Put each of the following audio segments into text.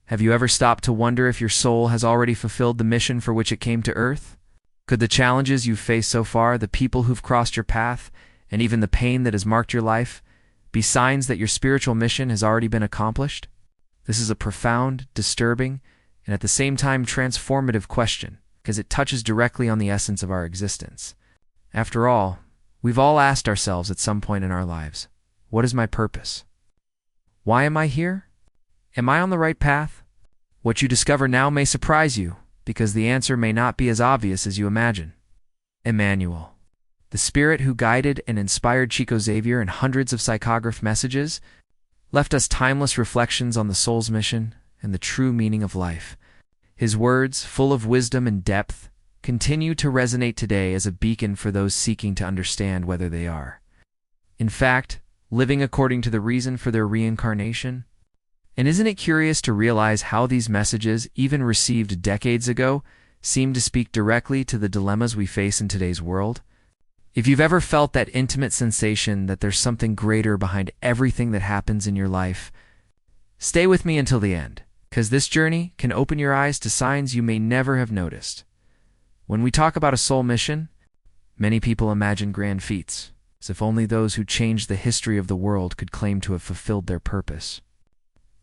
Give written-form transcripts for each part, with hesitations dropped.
Have you ever stopped to wonder if your soul has already fulfilled the mission for which it came to Earth? Could the challenges you've faced so far, the people who've crossed your path, and even the pain that has marked your life, be signs that your spiritual mission has already been accomplished? This is a profound, disturbing, and at the same time transformative question, because it touches directly on the essence of our existence. After all, we've all asked ourselves at some point in our lives, what is my purpose? Why am I here? Am I on the right path? What you discover now may surprise you, because the answer may not be as obvious as you imagine. Emmanuel, the spirit who guided and inspired Chico Xavier in hundreds of psychograph messages, left us timeless reflections on the soul's mission and the true meaning of life. His words, full of wisdom and depth, continue to resonate today as a beacon for those seeking to understand whether they are, in fact, living according to the reason for their reincarnation. And isn't it curious to realize how these messages, even received decades ago, seem to speak directly to the dilemmas we face in today's world? If you've ever felt that intimate sensation that there's something greater behind everything that happens in your life, stay with me until the end, because this journey can open your eyes to signs you may never have noticed. When we talk about a soul mission, many people imagine grand feats, as if only those who changed the history of the world could claim to have fulfilled their purpose.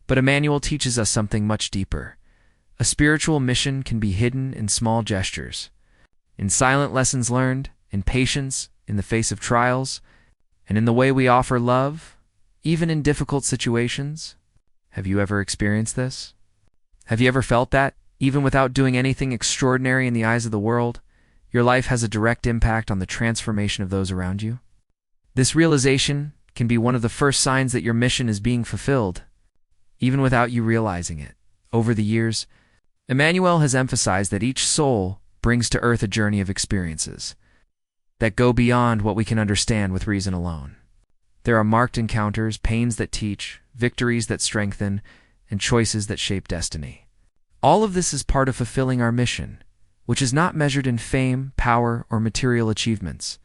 But Emmanuel teaches us something much deeper. A spiritual mission can be hidden in small gestures, in silent lessons learned, in patience, in the face of trials, and in the way we offer love, even in difficult situations. Have you ever experienced this? Have you ever felt that, even without doing anything extraordinary in the eyes of the world, your life has a direct impact on the transformation of those around you? This realization can be one of the first signs that your mission is being fulfilled, even without you realizing it. Over the years, Emmanuel has emphasized that each soul brings to Earth a journey of experiences that go beyond what we can understand with reason alone. There are marked encounters, pains that teach, victories that strengthen, and choices that shape destiny. All of this is part of fulfilling our mission, which is not measured in fame, power, or material achievements,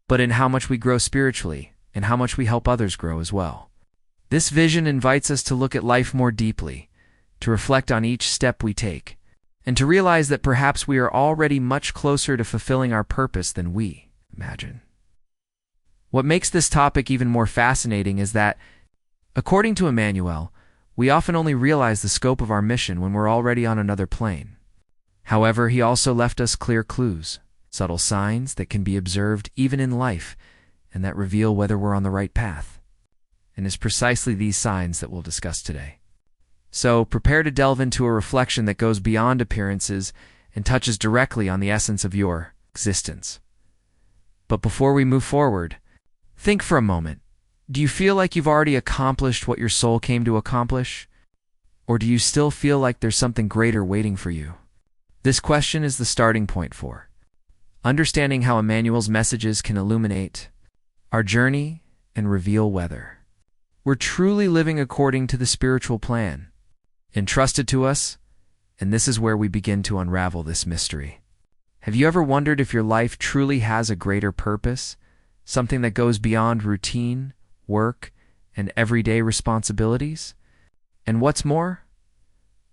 but in how much we grow spiritually and how much we help others grow as well. This vision invites us to look at life more deeply, to reflect on each step we take, and to realize that perhaps we are already much closer to fulfilling our purpose than we imagine. What makes this topic even more fascinating is that, according to Emmanuel, we often only realize the scope of our mission when we're already on another plane. However, he also left us clear clues, subtle signs that can be observed even in life, and that reveal whether we're on the right path. And it's precisely these signs that we'll discuss today. So prepare to delve into a reflection that goes beyond appearances and touches directly on the essence of your existence. But before we move forward, think for a moment. Do you feel like you've already accomplished what your soul came to accomplish? Or do you still feel like there's something greater waiting for you? This question is the starting point for understanding how Emmanuel's messages can illuminate our journey and reveal whether we're truly living according to the spiritual plan entrusted to us, and this is where we begin to unravel this mystery. Have you ever wondered if your life truly has a greater purpose, something that goes beyond routine, work, and everyday responsibilities? And what's more,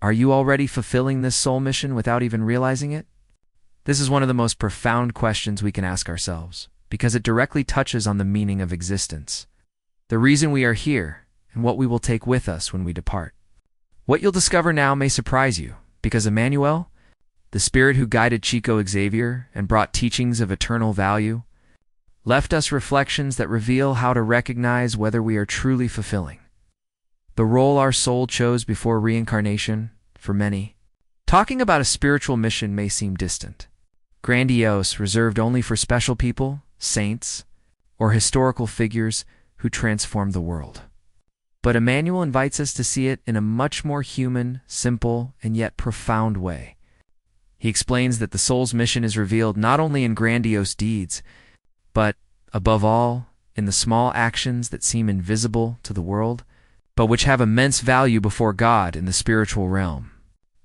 are you already fulfilling this soul mission without even realizing it? This is one of the most profound questions we can ask ourselves, because it directly touches on the meaning of existence, the reason we are here, and what we will take with us when we depart. What you'll discover now may surprise you, because Emmanuel, the spirit who guided Chico Xavier and brought teachings of eternal value, left us reflections that reveal how to recognize whether we are truly fulfilling the role our soul chose before reincarnation. For many, talking about a spiritual mission may seem distant, grandiose, reserved only for special people, saints, or historical figures who transformed the world. But Emmanuel invites us to see it in a much more human, simple, and yet profound way. He explains that the soul's mission is revealed not only in grandiose deeds, but, above all, in the small actions that seem invisible to the world, but which have immense value before God in the spiritual realm.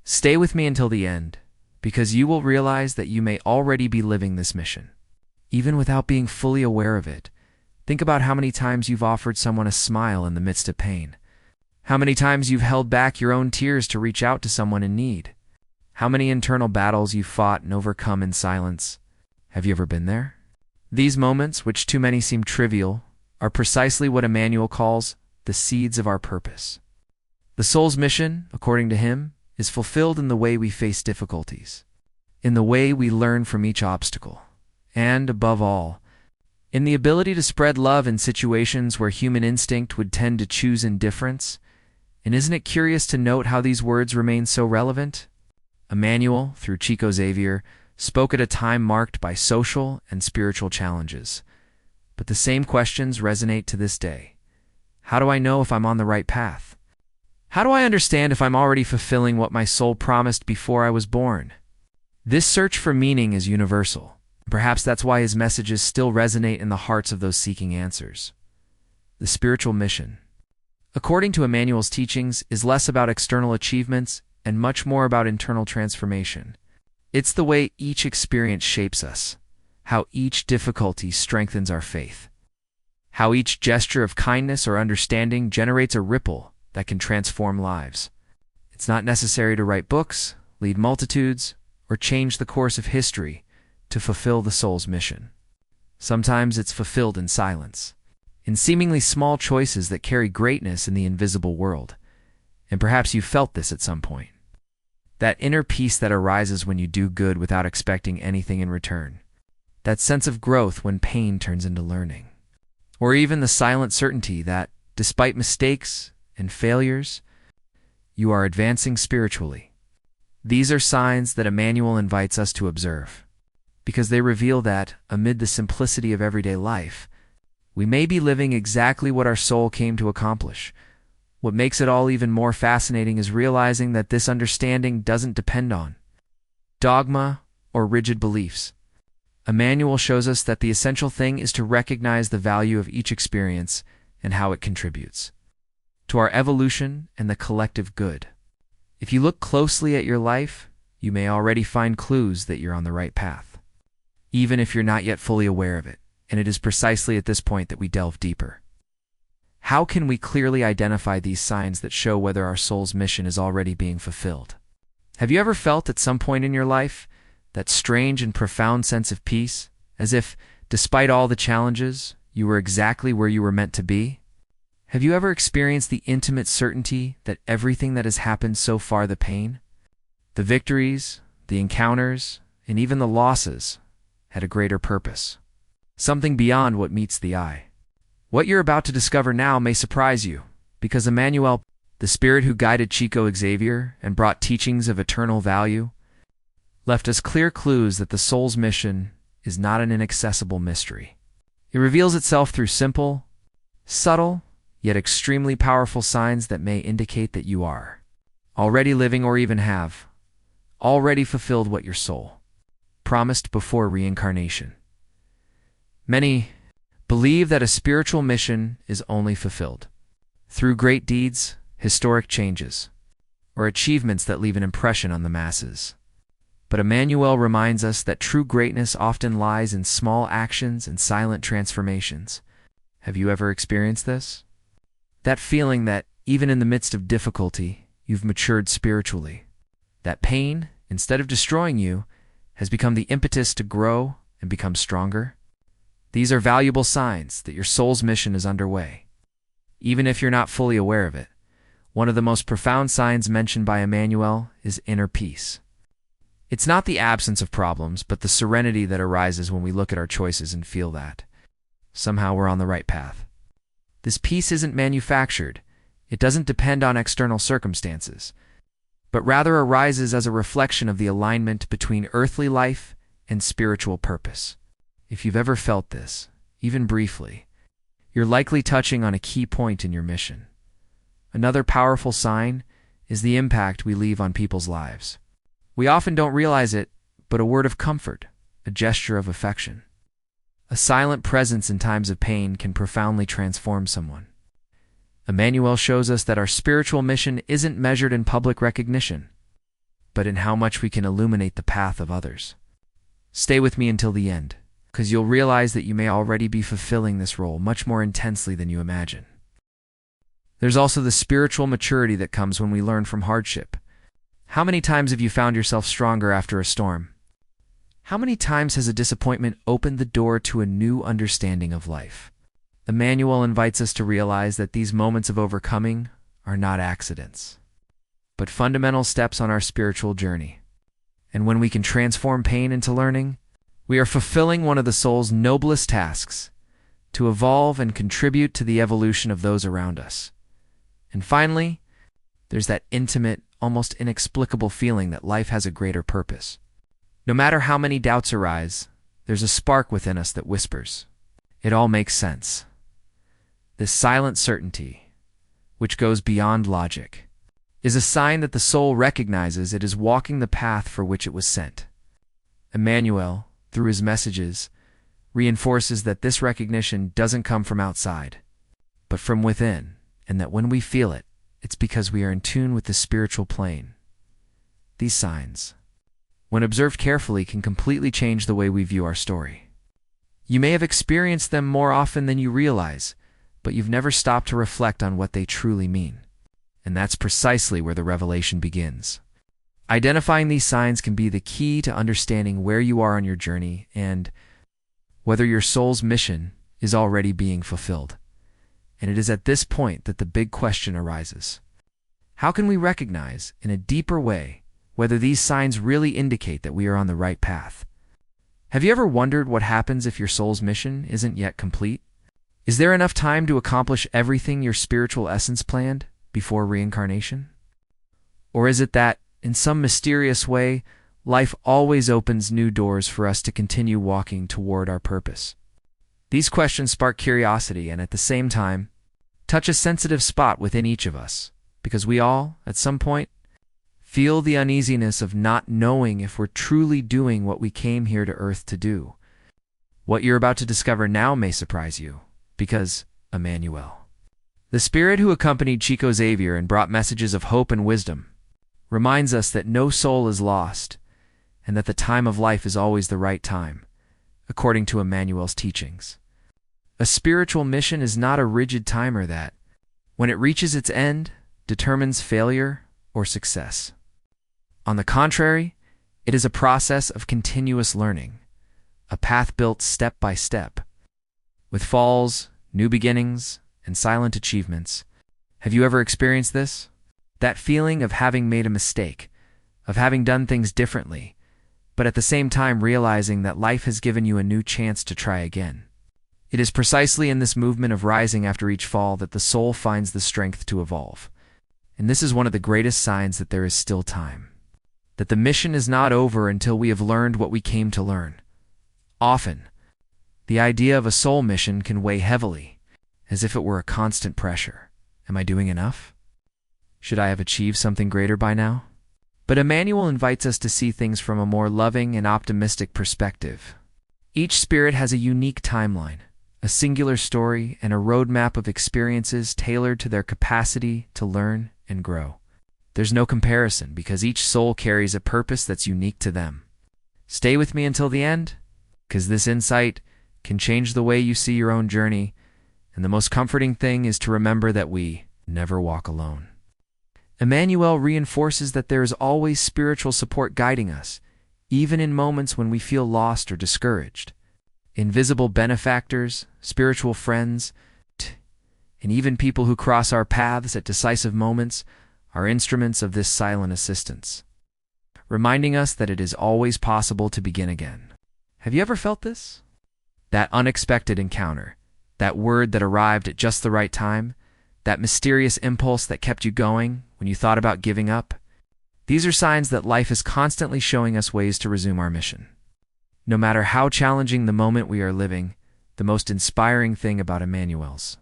Stay with me until the end, because you will realize that you may already be living this mission, even without being fully aware of it. Think about how many times you've offered someone a smile in the midst of pain, How many times you've held back your own tears to reach out to someone in need? How many internal battles you've fought and overcome in silence? Have you ever been there? These moments, which to many seem trivial, are precisely what Emmanuel calls the seeds of our purpose. The soul's mission, according to him, is fulfilled in the way we face difficulties, in the way we learn from each obstacle, and, above all, in the ability to spread love in situations where human instinct would tend to choose indifference. And isn't it curious to note how these words remain so relevant? Emmanuel, through Chico Xavier, spoke at a time marked by social and spiritual challenges. But the same questions resonate to this day. How do I know if I'm on the right path? How do I understand if I'm already fulfilling what my soul promised before I was born? This search for meaning is universal. Perhaps that's why his messages still resonate in the hearts of those seeking answers. The spiritual mission, according to Emmanuel's teachings, is less about external achievements and much more about internal transformation. It's the way each experience shapes us, how each difficulty strengthens our faith, how each gesture of kindness or understanding generates a ripple that can transform lives. It's not necessary to write books, lead multitudes, or change the course of history to fulfill the soul's mission. Sometimes it's fulfilled in silence, in seemingly small choices that carry greatness in the invisible world. And perhaps you've felt this at some point. That inner peace that arises when you do good without expecting anything in return. That sense of growth when pain turns into learning. Or even the silent certainty that, despite mistakes and failures, you are advancing spiritually. These are signs that Emmanuel invites us to observe, because they reveal that, amid the simplicity of everyday life, we may be living exactly what our soul came to accomplish. What makes it all even more fascinating is realizing that this understanding doesn't depend on dogma or rigid beliefs. Emmanuel shows us that the essential thing is to recognize the value of each experience and how it contributes to our evolution and the collective good. If you look closely at your life, you may already find clues that you're on the right path, even if you're not yet fully aware of it. And it is precisely at this point that we delve deeper. How can we clearly identify these signs that show whether our soul's mission is already being fulfilled? Have you ever felt at some point in your life that strange and profound sense of peace, as if, despite all the challenges, you were exactly where you were meant to be? Have you ever experienced the intimate certainty that everything that has happened so far, the pain, the victories, the encounters, and even the losses, had a greater purpose? Something beyond what meets the eye. What you're about to discover now may surprise you, because Emmanuel, the spirit who guided Chico Xavier and brought teachings of eternal value, left us clear clues that the soul's mission is not an inaccessible mystery. It reveals itself through simple, subtle, yet extremely powerful signs that may indicate that you are already living, or even have already fulfilled what your soul promised before reincarnation. Many believe that a spiritual mission is only fulfilled through great deeds, historic changes, or achievements that leave an impression on the masses. But Emmanuel reminds us that true greatness often lies in small actions and silent transformations. Have you ever experienced this? That feeling that, even in the midst of difficulty, you've matured spiritually. That pain, instead of destroying you, has become the impetus to grow and become stronger. These are valuable signs that your soul's mission is underway, even if you're not fully aware of it. One of the most profound signs mentioned by Emmanuel is inner peace. It's not the absence of problems, but the serenity that arises when we look at our choices and feel that somehow we're on the right path. This peace isn't manufactured. It doesn't depend on external circumstances, but rather arises as a reflection of the alignment between earthly life and spiritual purpose. If you've ever felt this, even briefly, you're likely touching on a key point in your mission. Another powerful sign is the impact we leave on people's lives. We often don't realize it, but a word of comfort, a gesture of affection, a silent presence in times of pain can profoundly transform someone. Emmanuel shows us that our spiritual mission isn't measured in public recognition, but in how much we can illuminate the path of others. Stay with me until the end, because you'll realize that you may already be fulfilling this role much more intensely than you imagine. There's also the spiritual maturity that comes when we learn from hardship. How many times have you found yourself stronger after a storm? How many times has a disappointment opened the door to a new understanding of life? Emmanuel invites us to realize that these moments of overcoming are not accidents, but fundamental steps on our spiritual journey. And when we can transform pain into learning, we are fulfilling one of the soul's noblest tasks, to evolve and contribute to the evolution of those around us. And finally, there's that intimate, almost inexplicable feeling that life has a greater purpose. No matter how many doubts arise, there's a spark within us that whispers, "It all makes sense." This silent certainty, which goes beyond logic, is a sign that the soul recognizes it is walking the path for which it was sent. Emmanuel, through his messages, reinforces that this recognition doesn't come from outside, but from within, and that when we feel it, it's because we are in tune with the spiritual plane. These signs, when observed carefully, can completely change the way we view our story. You may have experienced them more often than you realize, but you've never stopped to reflect on what they truly mean. And that's precisely where the revelation begins. Identifying these signs can be the key to understanding where you are on your journey and whether your soul's mission is already being fulfilled. And it is at this point that the big question arises. How can we recognize, in a deeper way, whether these signs really indicate that we are on the right path? Have you ever wondered what happens if your soul's mission isn't yet complete? Is there enough time to accomplish everything your spiritual essence planned before reincarnation? Or is it that, in some mysterious way, life always opens new doors for us to continue walking toward our purpose? These questions spark curiosity and, at the same time, touch a sensitive spot within each of us, because we all, at some point, feel the uneasiness of not knowing if we're truly doing what we came here to Earth to do. What you're about to discover now may surprise you, because Emmanuel, the spirit who accompanied Chico Xavier and brought messages of hope and wisdom, reminds us that no soul is lost and that the time of life is always the right time, according to Emmanuel's teachings. A spiritual mission is not a rigid timer that, when it reaches its end, determines failure or success. On the contrary, it is a process of continuous learning, a path built step by step, with falls, new beginnings, and silent achievements. Have you ever experienced this? That feeling of having made a mistake, of having done things differently, but at the same time realizing that life has given you a new chance to try again. It is precisely in this movement of rising after each fall that the soul finds the strength to evolve. And this is one of the greatest signs that there is still time, that the mission is not over until we have learned what we came to learn. Often, the idea of a soul mission can weigh heavily, as if it were a constant pressure. Am I doing enough? Should I have achieved something greater by now? But Emmanuel invites us to see things from a more loving and optimistic perspective. Each spirit has a unique timeline, a singular story, and a roadmap of experiences tailored to their capacity to learn and grow. There's no comparison because each soul carries a purpose that's unique to them. Stay with me until the end, because this insight can change the way you see your own journey, and the most comforting thing is to remember that we never walk alone. Emmanuel reinforces that there is always spiritual support guiding us, even in moments when we feel lost or discouraged. Invisible benefactors, spiritual friends, and even people who cross our paths at decisive moments are instruments of this silent assistance, reminding us that it is always possible to begin again. Have you ever felt this? That unexpected encounter, that word that arrived at just the right time, that mysterious impulse that kept you going when you thought about giving up? These are signs that life is constantly showing us ways to resume our mission. No matter how challenging the moment we are living, the most inspiring thing about Emmanuel's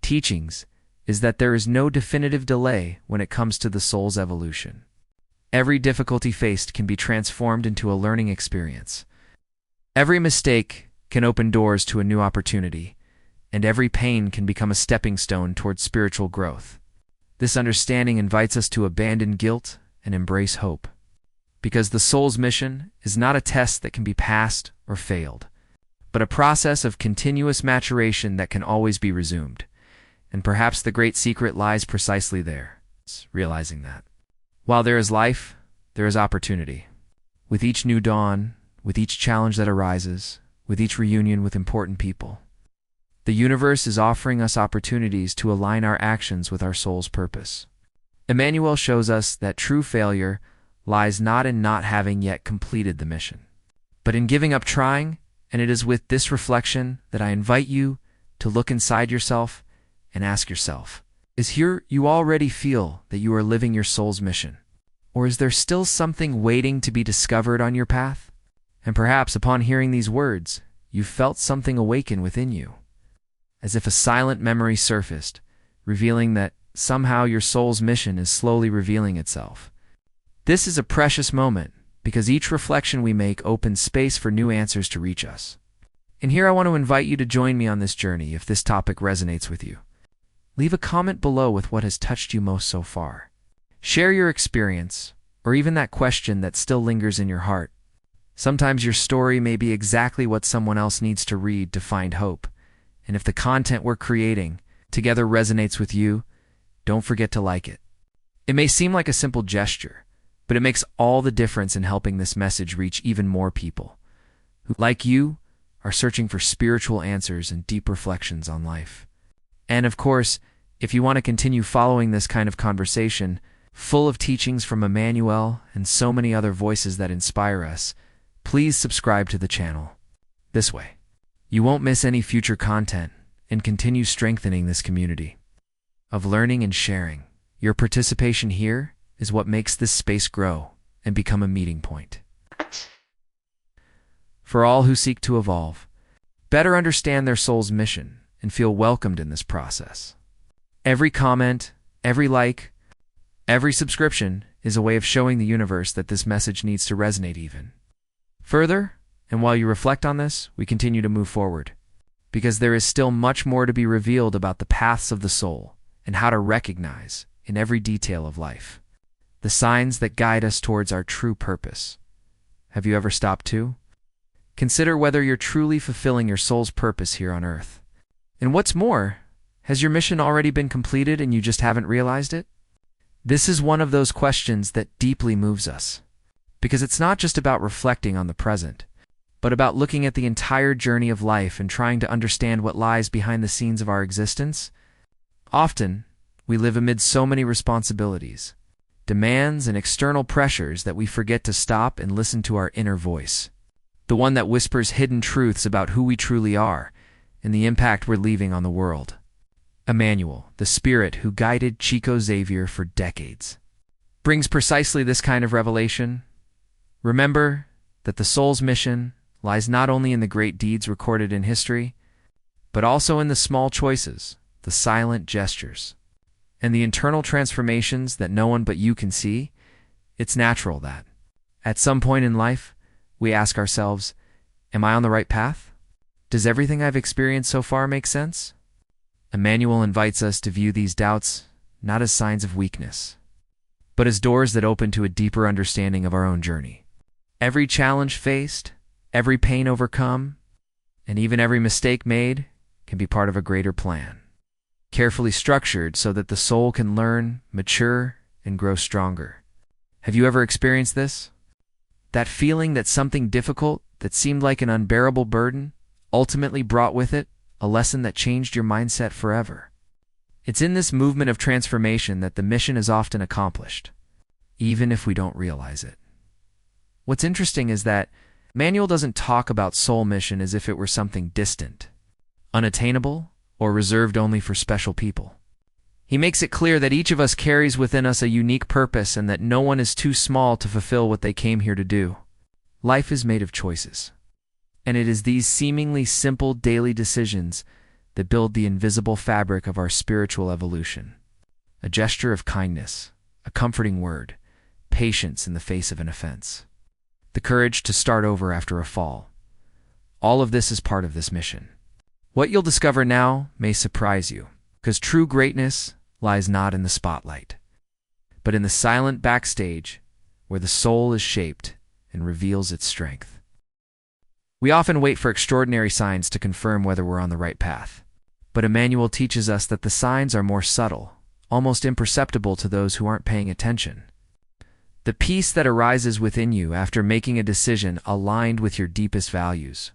teachings is that there is no definitive delay when it comes to the soul's evolution. Every difficulty faced can be transformed into a learning experience. Every mistake can open doors to a new opportunity, and every pain can become a stepping stone towards spiritual growth. This understanding invites us to abandon guilt and embrace hope, because the soul's mission is not a test that can be passed or failed, but a process of continuous maturation that can always be resumed. And perhaps the great secret lies precisely there, realizing that. While there is life, there is opportunity. With each new dawn, with each challenge that arises, with each reunion with important people, the universe is offering us opportunities to align our actions with our soul's purpose. Emmanuel shows us that true failure lies not in not having yet completed the mission, but in giving up trying, and it is with this reflection that I invite you to look inside yourself and ask yourself, is here you already feel that you are living your soul's mission? Or is there still something waiting to be discovered on your path? And perhaps upon hearing these words, you felt something awaken within you, as if a silent memory surfaced, revealing that somehow your soul's mission is slowly revealing itself. This is a precious moment, because each reflection we make opens space for new answers to reach us. And here I want to invite you to join me on this journey if this topic resonates with you. Leave a comment below with what has touched you most so far. Share your experience, or even that question that still lingers in your heart. Sometimes your story may be exactly what someone else needs to read to find hope. And if the content we're creating together resonates with you, don't forget to like it. It may seem like a simple gesture, but it makes all the difference in helping this message reach even more people who, like you, are searching for spiritual answers and deep reflections on life. And of course, if you want to continue following this kind of conversation, full of teachings from Emmanuel and so many other voices that inspire us, please subscribe to the channel. This way, you won't miss any future content and continue strengthening this community of learning and sharing. Your participation here is what makes this space grow and become a meeting point for all who seek to evolve, better understand their soul's mission, and feel welcomed in this process. Every comment, every like, every subscription is a way of showing the universe that this message needs to resonate even further. And while you reflect on this, we continue to move forward, because there is still much more to be revealed about the paths of the soul and how to recognize, in every detail of life, the signs that guide us towards our true purpose. Have you ever stopped to consider whether you're truly fulfilling your soul's purpose here on Earth? And what's more, has your mission already been completed and you just haven't realized it? This is one of those questions that deeply moves us, because it's not just about reflecting on the present, but about looking at the entire journey of life and trying to understand what lies behind the scenes of our existence. Often, we live amid so many responsibilities, demands, and external pressures that we forget to stop and listen to our inner voice, the one that whispers hidden truths about who we truly are and the impact we're leaving on the world. Emmanuel, the spirit who guided Chico Xavier for decades, brings precisely this kind of revelation. Remember that the soul's mission lies not only in the great deeds recorded in history, but also in the small choices, the silent gestures, and the internal transformations that no one but you can see. It's natural that, at some point in life, we ask ourselves, am I on the right path? Does everything I've experienced so far make sense? Emmanuel invites us to view these doubts not as signs of weakness, but as doors that open to a deeper understanding of our own journey. Every challenge faced, every pain overcome, and even every mistake made can be part of a greater plan, carefully structured so that the soul can learn, mature, and grow stronger. Have you ever experienced this? That feeling that something difficult that seemed like an unbearable burden ultimately brought with it a lesson that changed your mindset forever. It's in this movement of transformation that the mission is often accomplished, even if we don't realize it. What's interesting is that Emmanuel doesn't talk about soul mission as if it were something distant, unattainable, or reserved only for special people. He makes it clear that each of us carries within us a unique purpose and that no one is too small to fulfill what they came here to do. Life is made of choices, and it is these seemingly simple daily decisions that build the invisible fabric of our spiritual evolution. A gesture of kindness, a comforting word, patience in the face of an offense, the courage to start over after a fall. All of this is part of this mission. What you'll discover now may surprise you, because true greatness lies not in the spotlight, but in the silent backstage where the soul is shaped and reveals its strength. We often wait for extraordinary signs to confirm whether we're on the right path. But Emmanuel teaches us that the signs are more subtle, almost imperceptible to those who aren't paying attention. The peace that arises within you after making a decision aligned with your deepest values.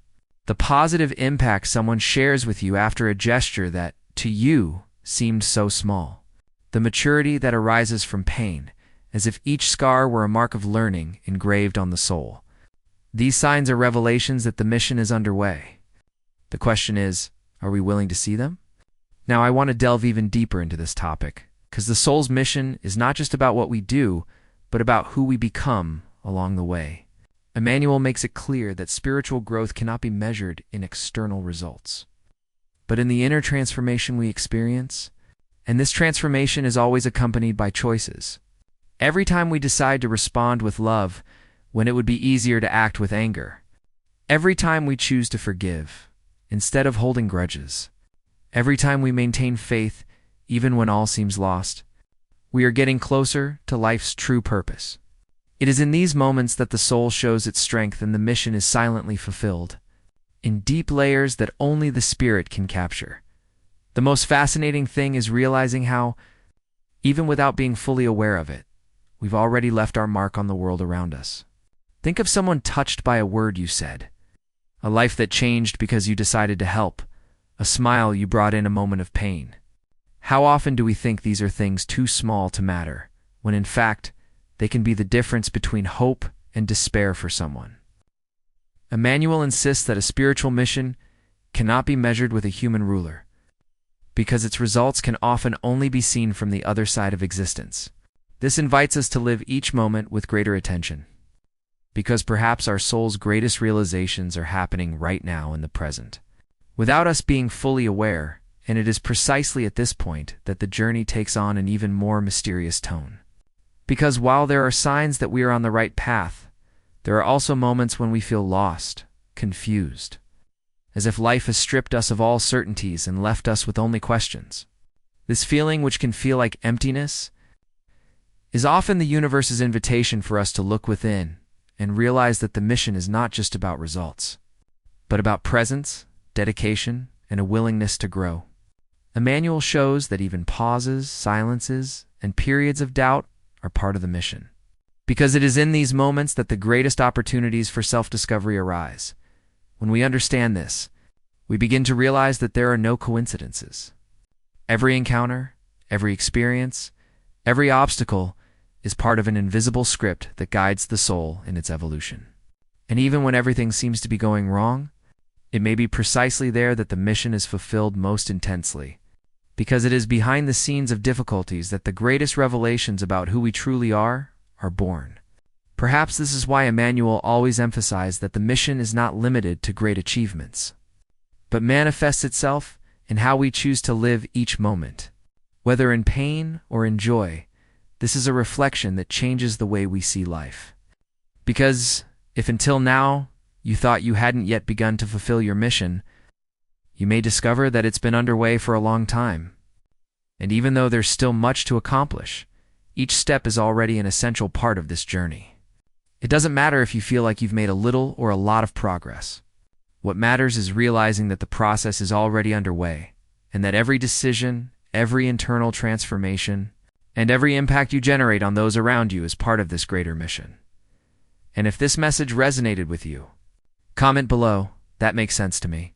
The positive impact someone shares with you after a gesture that, to you, seemed so small. The maturity that arises from pain, as if each scar were a mark of learning engraved on the soul. These signs are revelations that the mission is underway. The question is, are we willing to see them? Now I want to delve even deeper into this topic, because the soul's mission is not just about what we do, but about who we become along the way. Emmanuel makes it clear that spiritual growth cannot be measured in external results, but in the inner transformation we experience, and this transformation is always accompanied by choices. Every time we decide to respond with love when it would be easier to act with anger, every time we choose to forgive instead of holding grudges, every time we maintain faith even when all seems lost, we are getting closer to life's true purpose. It is in these moments that the soul shows its strength and the mission is silently fulfilled, in deep layers that only the spirit can capture. The most fascinating thing is realizing how, even without being fully aware of it, we've already left our mark on the world around us. Think of someone touched by a word you said, a life that changed because you decided to help, a smile you brought in a moment of pain. How often do we think these are things too small to matter, when in fact, they can be the difference between hope and despair for someone? Emmanuel insists that a spiritual mission cannot be measured with a human ruler, because its results can often only be seen from the other side of existence. This invites us to live each moment with greater attention, because perhaps our soul's greatest realizations are happening right now in the present, without us being fully aware. And it is precisely at this point that the journey takes on an even more mysterious tone. Because while there are signs that we are on the right path, there are also moments when we feel lost, confused, as if life has stripped us of all certainties and left us with only questions. This feeling, which can feel like emptiness, is often the universe's invitation for us to look within and realize that the mission is not just about results, but about presence, dedication, and a willingness to grow. Emmanuel shows that even pauses, silences, and periods of doubt are part of the mission, because it is in these moments that the greatest opportunities for self-discovery arise. When we understand this, we begin to realize that there are no coincidences. Every encounter, every experience, every obstacle is part of an invisible script that guides the soul in its evolution. And even when everything seems to be going wrong, it may be precisely there that the mission is fulfilled most intensely, because it is behind the scenes of difficulties that the greatest revelations about who we truly are born. Perhaps this is why Emmanuel always emphasized that the mission is not limited to great achievements, but manifests itself in how we choose to live each moment. Whether in pain or in joy, this is a reflection that changes the way we see life. Because if until now you thought you hadn't yet begun to fulfill your mission, you may discover that it's been underway for a long time. And even though there's still much to accomplish, each step is already an essential part of this journey. It doesn't matter if you feel like you've made a little or a lot of progress. What matters is realizing that the process is already underway, and that every decision, every internal transformation, and every impact you generate on those around you is part of this greater mission. And if this message resonated with you, comment below. That makes sense to me.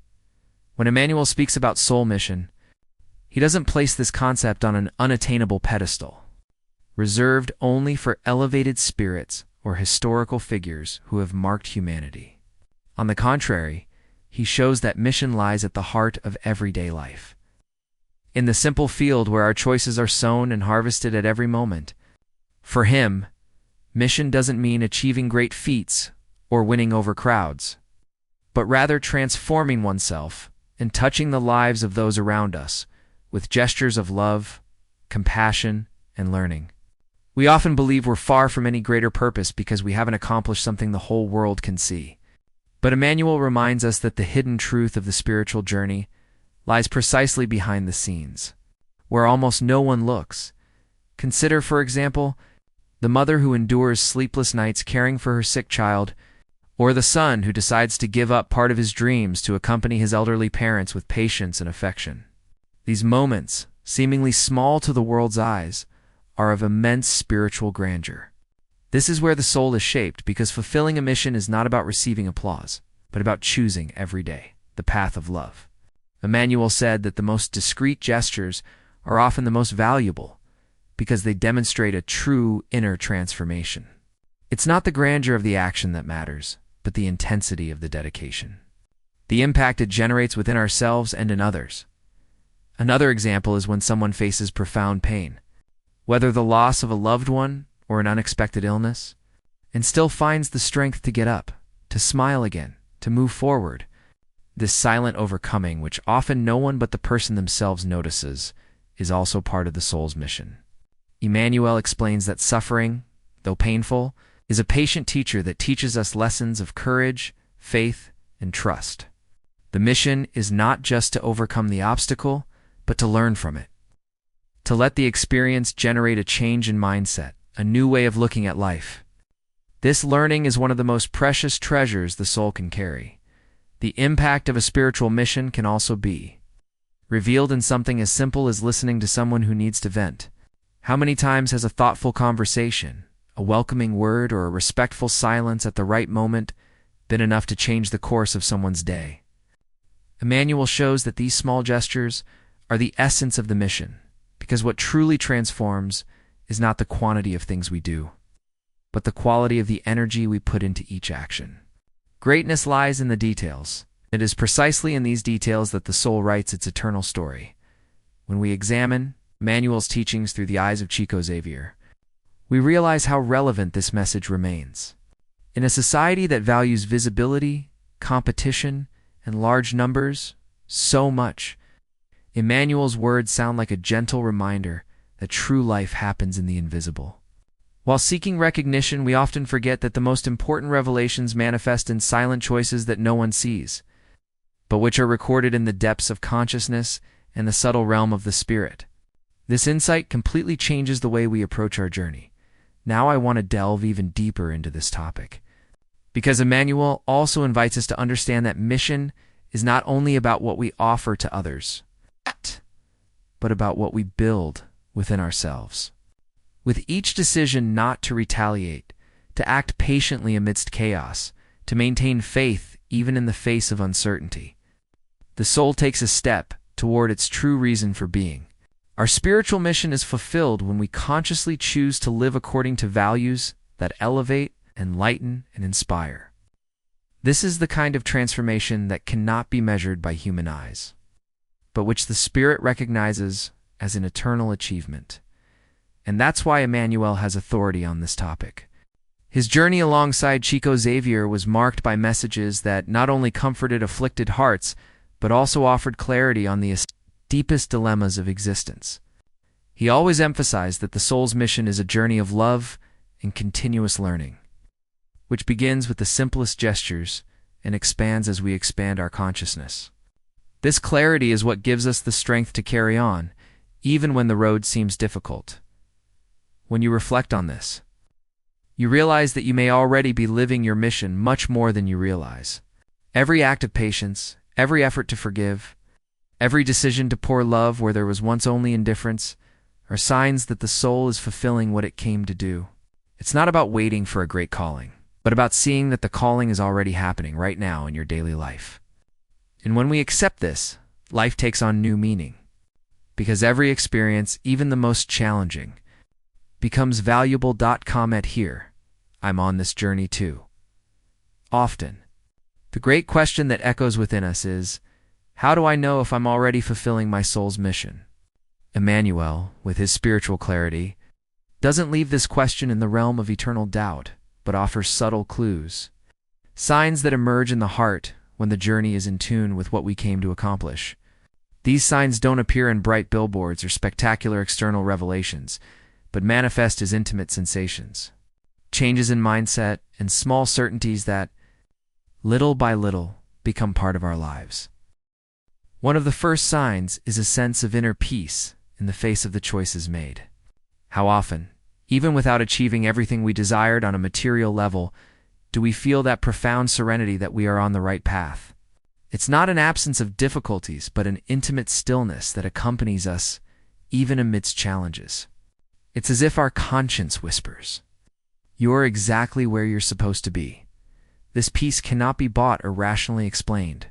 When Emmanuel speaks about soul mission, he doesn't place this concept on an unattainable pedestal, reserved only for elevated spirits or historical figures who have marked humanity. On the contrary, he shows that mission lies at the heart of everyday life. In the simple field where our choices are sown and harvested at every moment. For him, mission doesn't mean achieving great feats or winning over crowds, but rather transforming oneself and touching the lives of those around us with gestures of love, compassion, and learning. We often believe we're far from any greater purpose because we haven't accomplished something the whole world can see. But Emmanuel reminds us that the hidden truth of the spiritual journey lies precisely behind the scenes, where almost no one looks. Consider, for example, the mother who endures sleepless nights caring for her sick child, or the son who decides to give up part of his dreams to accompany his elderly parents with patience and affection. These moments, seemingly small to the world's eyes, are of immense spiritual grandeur. This is where the soul is shaped, because fulfilling a mission is not about receiving applause, but about choosing every day the path of love. Emmanuel said that the most discreet gestures are often the most valuable, because they demonstrate a true inner transformation. It's not the grandeur of the action that matters, but the intensity of the dedication, the impact it generates within ourselves and in others. Another example is when someone faces profound pain, whether the loss of a loved one or an unexpected illness, and still finds the strength to get up, to smile again, to move forward. This silent overcoming, which often no one but the person themselves notices, is also part of the soul's mission. Emmanuel explains that suffering, though painful, is a patient teacher that teaches us lessons of courage, faith, and trust. The mission is not just to overcome the obstacle, but to learn from it. To let the experience generate a change in mindset, a new way of looking at life. This learning is one of the most precious treasures the soul can carry. The impact of a spiritual mission can also be revealed in something as simple as listening to someone who needs to vent. How many times has a thoughtful conversation, a welcoming word, or a respectful silence at the right moment been enough to change the course of someone's day? Emmanuel shows that these small gestures are the essence of the mission, because what truly transforms is not the quantity of things we do, but the quality of the energy we put into each action. Greatness lies in the details. It is precisely in these details that the soul writes its eternal story. When we examine Emmanuel's teachings through the eyes of Chico Xavier, we realize how relevant this message remains. In a society that values visibility, competition, and large numbers so much, Emmanuel's words sound like a gentle reminder that true life happens in the invisible. While seeking recognition, we often forget that the most important revelations manifest in silent choices that no one sees, but which are recorded in the depths of consciousness and the subtle realm of the spirit. This insight completely changes the way we approach our journey. Now I want to delve even deeper into this topic, because Emmanuel also invites us to understand that mission is not only about what we offer to others, but about what we build within ourselves. With each decision not to retaliate, to act patiently amidst chaos, to maintain faith even in the face of uncertainty, the soul takes a step toward its true reason for being. Our spiritual mission is fulfilled when we consciously choose to live according to values that elevate, enlighten, and inspire. This is the kind of transformation that cannot be measured by human eyes, but which the Spirit recognizes as an eternal achievement. And that's why Emmanuel has authority on this topic. His journey alongside Chico Xavier was marked by messages that not only comforted afflicted hearts, but also offered clarity on the deepest dilemmas of existence. He always emphasized that the soul's mission is a journey of love and continuous learning, which begins with the simplest gestures and expands as we expand our consciousness. This clarity is what gives us the strength to carry on, even when the road seems difficult. When you reflect on this, you realize that you may already be living your mission much more than you realize. Every act of patience, every effort to forgive, every decision to pour love where there was once only indifference, are signs that the soul is fulfilling what it came to do. It's not about waiting for a great calling, but about seeing that the calling is already happening right now in your daily life. And when we accept this, life takes on new meaning, because every experience, even the most challenging, becomes valuable. Comment here. I'm on this journey too. Often, the great question that echoes within us is, how do I know if I'm already fulfilling my soul's mission? Emmanuel, with his spiritual clarity, doesn't leave this question in the realm of eternal doubt, but offers subtle clues, signs that emerge in the heart when the journey is in tune with what we came to accomplish. These signs don't appear in bright billboards or spectacular external revelations, but manifest as intimate sensations, changes in mindset, and small certainties that, little by little, become part of our lives. One of the first signs is a sense of inner peace in the face of the choices made. How often, even without achieving everything we desired on a material level, do we feel that profound serenity that we are on the right path? It's not an absence of difficulties, but an intimate stillness that accompanies us even amidst challenges. It's as if our conscience whispers, "You're exactly where you're supposed to be." This peace cannot be bought or rationally explained.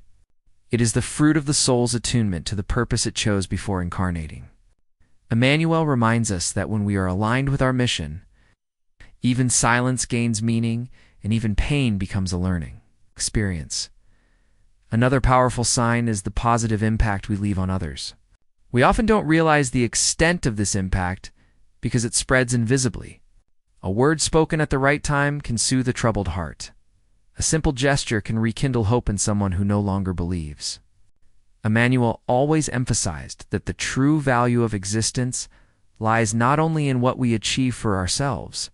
It is the fruit of the soul's attunement to the purpose it chose before incarnating. Emmanuel reminds us that when we are aligned with our mission, even silence gains meaning, and even pain becomes a learning experience. Another powerful sign is the positive impact we leave on others. We often don't realize the extent of this impact because it spreads invisibly. A word spoken at the right time can soothe a troubled heart. A simple gesture can rekindle hope in someone who no longer believes. Emmanuel always emphasized that the true value of existence lies not only in what we achieve for ourselves,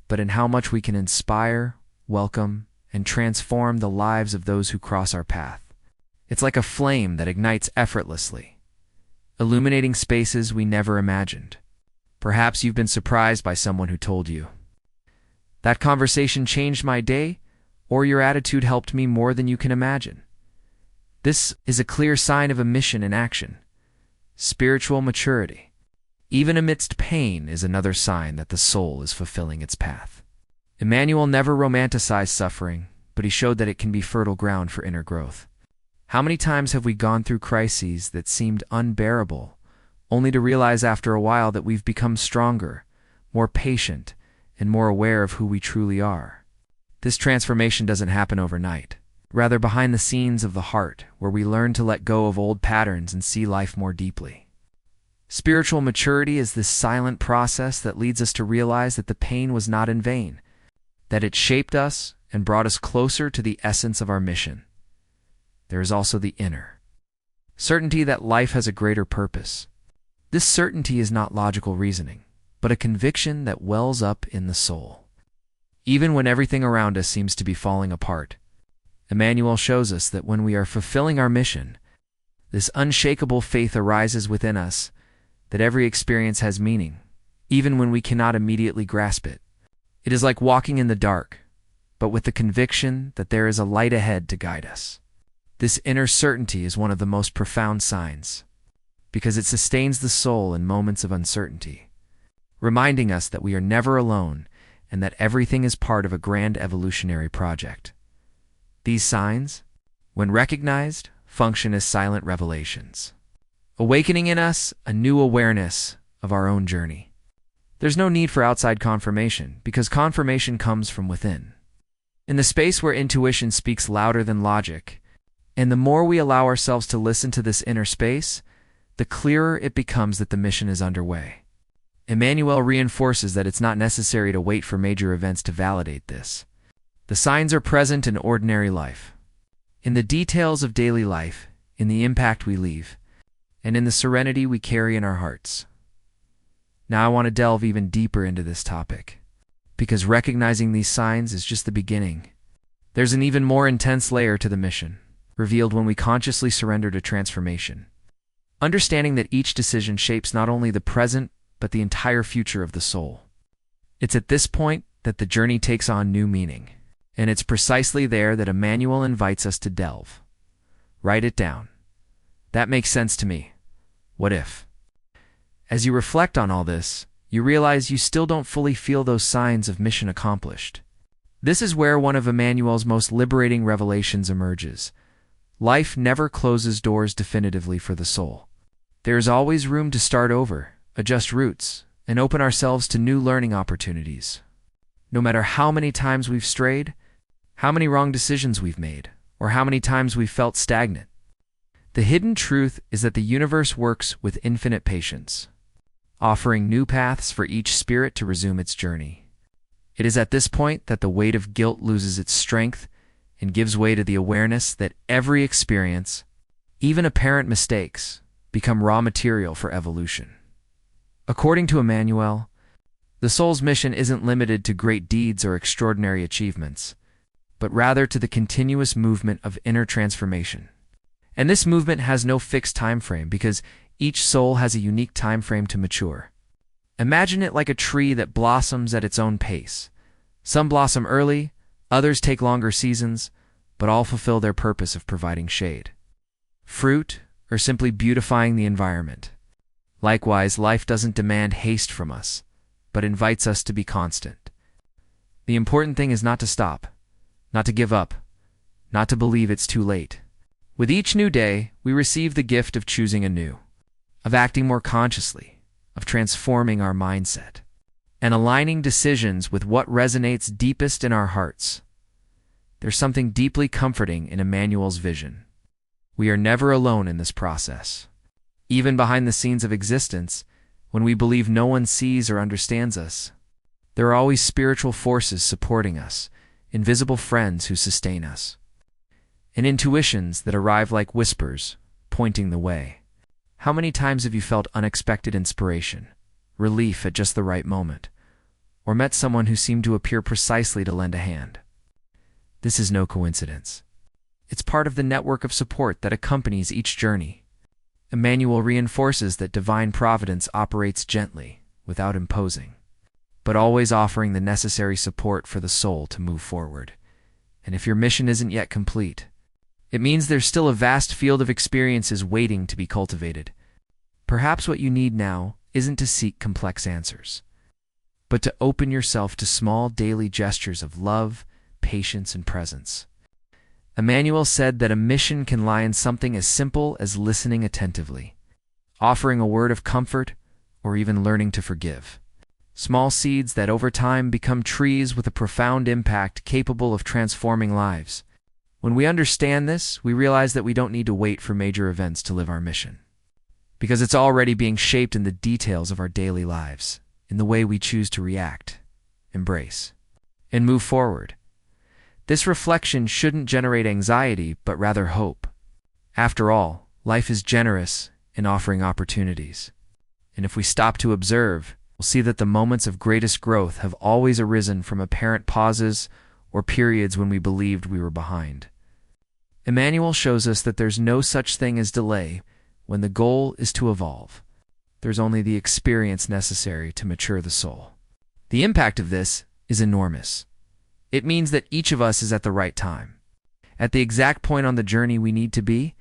but in how much we can inspire, welcome, and transform the lives of those who cross our path. It's like a flame that ignites effortlessly, illuminating spaces we never imagined. Perhaps you've been surprised by someone who told you, "That conversation changed my day," or "Your attitude helped me more than you can imagine." This is a clear sign of a mission in action. Spiritual maturity, even amidst pain, is another sign that the soul is fulfilling its path. Emmanuel never romanticized suffering, but he showed that it can be fertile ground for inner growth. How many times have we gone through crises that seemed unbearable, only to realize after a while that we've become stronger, more patient, and more aware of who we truly are? This transformation doesn't happen overnight. Rather, behind the scenes of the heart, where we learn to let go of old patterns and see life more deeply. Spiritual maturity is this silent process that leads us to realize that the pain was not in vain, that it shaped us and brought us closer to the essence of our mission. There is also the inner certainty that life has a greater purpose. This certainty is not logical reasoning, but a conviction that wells up in the soul. Even when everything around us seems to be falling apart, Emmanuel shows us that when we are fulfilling our mission, this unshakable faith arises within us that every experience has meaning, even when we cannot immediately grasp it. It is like walking in the dark, but with the conviction that there is a light ahead to guide us. This inner certainty is one of the most profound signs, because it sustains the soul in moments of uncertainty, reminding us that we are never alone and that everything is part of a grand evolutionary project. These signs, when recognized, function as silent revelations, awakening in us a new awareness of our own journey. There's no need for outside confirmation, because confirmation comes from within. In the space where intuition speaks louder than logic, and the more we allow ourselves to listen to this inner space, the clearer it becomes that the mission is underway. Emmanuel reinforces that it's not necessary to wait for major events to validate this. The signs are present in ordinary life, in the details of daily life, in the impact we leave, and in the serenity we carry in our hearts. Now I want to delve even deeper into this topic, because recognizing these signs is just the beginning. There's an even more intense layer to the mission, revealed when we consciously surrender to transformation. Understanding that each decision shapes not only the present, but the entire future of the soul. It's at this point that the journey takes on new meaning. And it's precisely there that Emmanuel invites us to delve. Write it down. That makes sense to me. What if? As you reflect on all this, you realize you still don't fully feel those signs of mission accomplished. This is where one of Emmanuel's most liberating revelations emerges. Life never closes doors definitively for the soul. There is always room to start over, adjust routes, and open ourselves to new learning opportunities. No matter how many times we've strayed, how many wrong decisions we've made, or how many times we've felt stagnant, the hidden truth is that the universe works with infinite patience, offering new paths for each spirit to resume its journey. It is at this point that the weight of guilt loses its strength and gives way to the awareness that every experience, even apparent mistakes, become raw material for evolution. According to Emmanuel, the soul's mission isn't limited to great deeds or extraordinary achievements, but rather to the continuous movement of inner transformation. And this movement has no fixed time frame, because each soul has a unique time frame to mature. Imagine it like a tree that blossoms at its own pace. Some blossom early, others take longer seasons, but all fulfill their purpose of providing shade, fruit, or simply beautifying the environment. Likewise, life doesn't demand haste from us, but invites us to be constant. The important thing is not to stop, not to give up, not to believe it's too late. With each new day, we receive the gift of choosing anew, of acting more consciously, of transforming our mindset, and aligning decisions with what resonates deepest in our hearts. There's something deeply comforting in Emmanuel's vision. We are never alone in this process. Even behind the scenes of existence, when we believe no one sees or understands us, there are always spiritual forces supporting us, invisible friends who sustain us, and intuitions that arrive like whispers, pointing the way. How many times have you felt unexpected inspiration, relief at just the right moment, or met someone who seemed to appear precisely to lend a hand? This is no coincidence. It's part of the network of support that accompanies each journey. Emmanuel reinforces that divine providence operates gently, without imposing, but always offering the necessary support for the soul to move forward. And if your mission isn't yet complete, it means there's still a vast field of experiences waiting to be cultivated. Perhaps what you need now isn't to seek complex answers, but to open yourself to small daily gestures of love, patience, and presence. Emmanuel said that a mission can lie in something as simple as listening attentively, offering a word of comfort, or even learning to forgive. Small seeds that over time become trees with a profound impact capable of transforming lives. When we understand this, we realize that we don't need to wait for major events to live our mission, because it's already being shaped in the details of our daily lives, in the way we choose to react, embrace, and move forward. This reflection shouldn't generate anxiety, but rather hope. After all, life is generous in offering opportunities, and if we stop to observe, we'll see that the moments of greatest growth have always arisen from apparent pauses or periods when we believed we were behind. Emmanuel shows us that there's no such thing as delay when the goal is to evolve. There's only the experience necessary to mature the soul. The impact of this is enormous. It means that each of us is at the right time, at the exact point on the journey we need to be,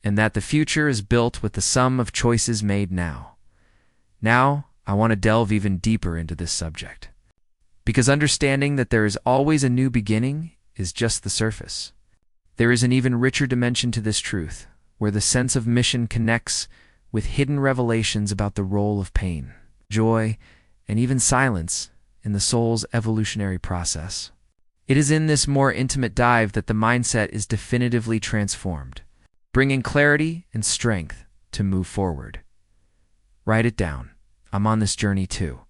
and that the future is built with the sum of choices made now. Now, I want to delve even deeper into this subject, because understanding that there is always a new beginning is just the surface. There is an even richer dimension to this truth, where the sense of mission connects with hidden revelations about the role of pain, joy, and even silence in the soul's evolutionary process. It is in this more intimate dive that the mindset is definitively transformed, bringing clarity and strength to move forward. Write it down. I'm on this journey too,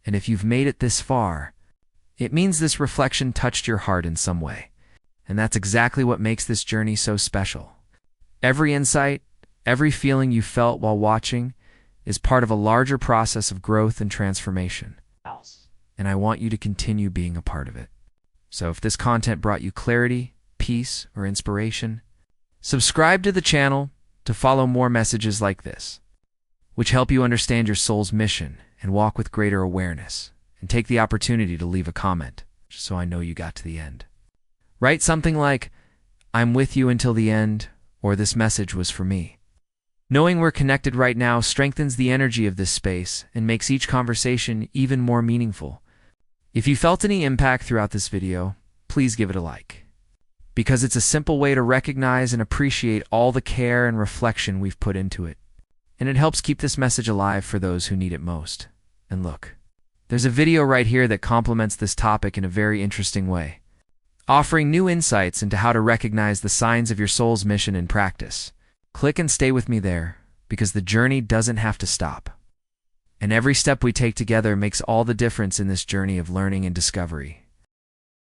and if you've made it this far, it means this reflection touched your heart in some way, and that's exactly what makes this journey so special. Every insight, every feeling you felt while watching is part of a larger process of growth and transformation, and I want you to continue being a part of it. So if this content brought you clarity, peace, or inspiration, subscribe to the channel to follow more messages like this, which help you understand your soul's mission and walk with greater awareness, and take the opportunity to leave a comment, so I know you got to the end. Write something like, "I'm with you until the end," or "This message was for me." Knowing we're connected right now strengthens the energy of this space and makes each conversation even more meaningful. If you felt any impact throughout this video, please give it a like, because it's a simple way to recognize and appreciate all the care and reflection we've put into it, and it helps keep this message alive for those who need it most. And look, there's a video right here that complements this topic in a very interesting way, offering new insights into how to recognize the signs of your soul's mission in practice. Click and stay with me there, because the journey doesn't have to stop. And every step we take together makes all the difference in this journey of learning and discovery.